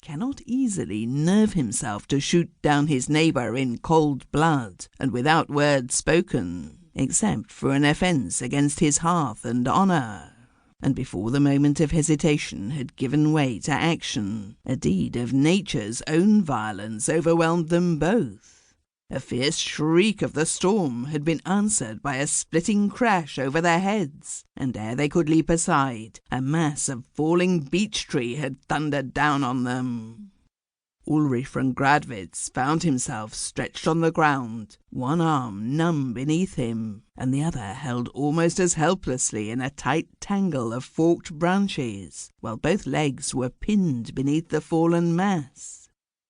cannot easily nerve himself to shoot down his neighbour in cold blood and without word spoken, except for an offence against his hearth and honour. And before the moment of hesitation had given way to action, a deed of nature's own violence overwhelmed them both. A fierce shriek of the storm had been answered by a splitting crash over their heads, and ere they could leap aside, a mass of falling beech tree had thundered down on them. Ulrich von Gradwitz found himself stretched on the ground, one arm numb beneath him, and the other held almost as helplessly in a tight tangle of forked branches, while both legs were pinned beneath the fallen mass.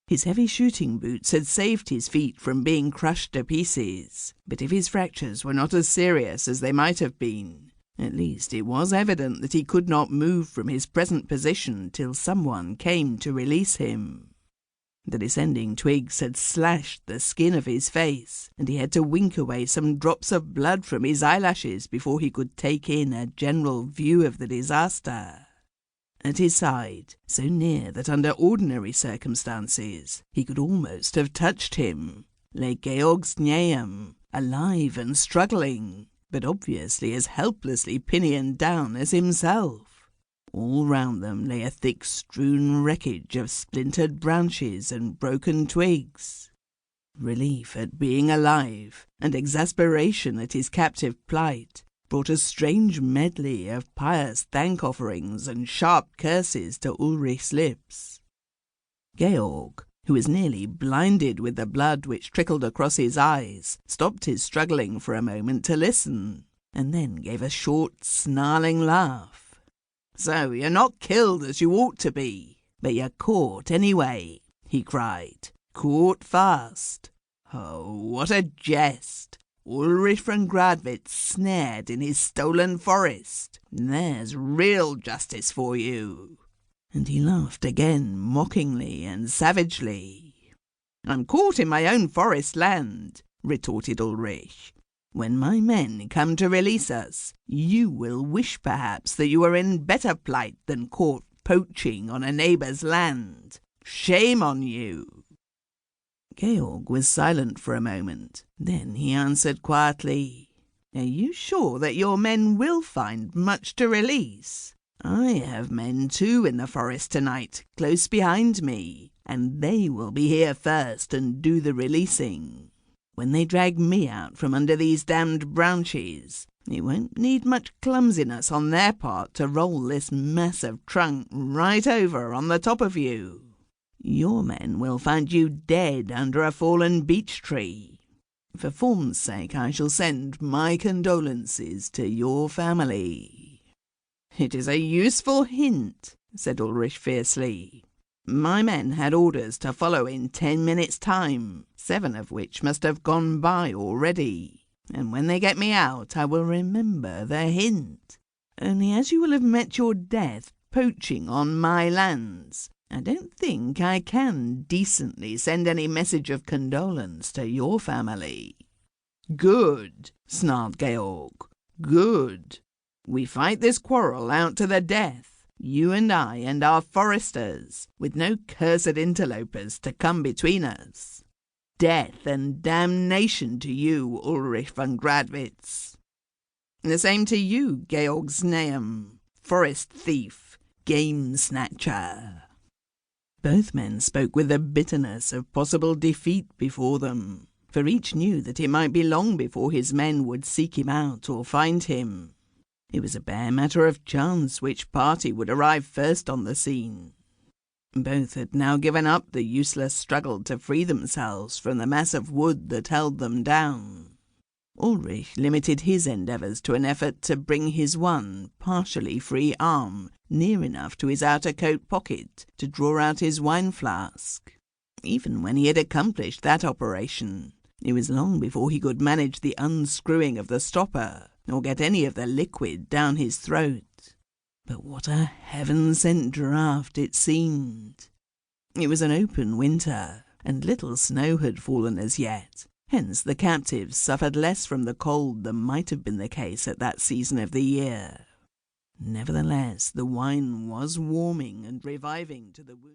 His heavy shooting boots had saved his feet from being crushed to pieces, but if his fractures were not as serious as they might have been, at least it was evident that he could not move from his present position till someone came to release him. The descending twigs had slashed the skin of his face, and he had to wink away some drops of blood from his eyelashes before he could take in a general view of the disaster. At his side, so near that under ordinary circumstances he could almost have touched him, lay Georg Znaeum, alive and struggling, but obviously as helplessly pinioned down as himself. All round them lay a thick strewn wreckage of splintered branches and broken twigs. Relief at being alive, and exasperation at his captive plight, brought a strange medley of pious thank-offerings and sharp curses to Ulrich's lips. Georg, who was nearly blinded with the blood which trickled across his eyes, stopped his struggling for a moment to listen, and then gave a short, snarling laugh. "So you're not killed as you ought to be, but you're caught anyway," he cried. "Caught fast. Oh, what a jest! Ulrich von Gradwitz snared in his stolen forest. There's real justice for you." And he laughed again, mockingly and savagely. "I'm caught in my own forest land," retorted Ulrich. "When my men come to release us, you will wish perhaps that you were in better plight than caught poaching on a neighbour's land. Shame on you." Georg was silent for a moment. Then he answered quietly, "Are you sure that your men will find much to release? I have men too in the forest tonight, close behind me, and they will be here first and do the releasing. When they drag me out from under these damned branches, it won't need much clumsiness on their part to roll this massive trunk right over on the top of you. Your men will find you dead under a fallen beech tree. For form's sake, I shall send my condolences to your family." "It is a useful hint," said Ulrich fiercely. "My men had orders to follow in 10 minutes' time, 7 of which must have gone by already. And when they get me out, I will remember the hint. Only as you will have met your death poaching on my lands, I don't think I can decently send any message of condolence to your family." "Good," snarled Georg. "Good. We fight this quarrel out to the death, you and I and our foresters, with no cursed interlopers to come between us. Death and damnation to you, Ulrich von Gradwitz. The same to you, Georg Znaeum, forest thief, game snatcher." Both men spoke with the bitterness of possible defeat before them, for each knew that it might be long before his men would seek him out or find him. It was a bare matter of chance which party would arrive first on the scene. Both had now given up the useless struggle to free themselves from the mass of wood that held them down. Ulrich limited his endeavours to an effort to bring his one partially free arm near enough to his outer coat pocket to draw out his wine flask. Even when he had accomplished that operation, it was long before he could manage the unscrewing of the stopper, or get any of the liquid down his throat. But what a heaven-sent draught it seemed! It was an open winter, and little snow had fallen as yet. Hence the captives suffered less from the cold than might have been the case at that season of the year. Nevertheless, the wine was warming and reviving to the wound.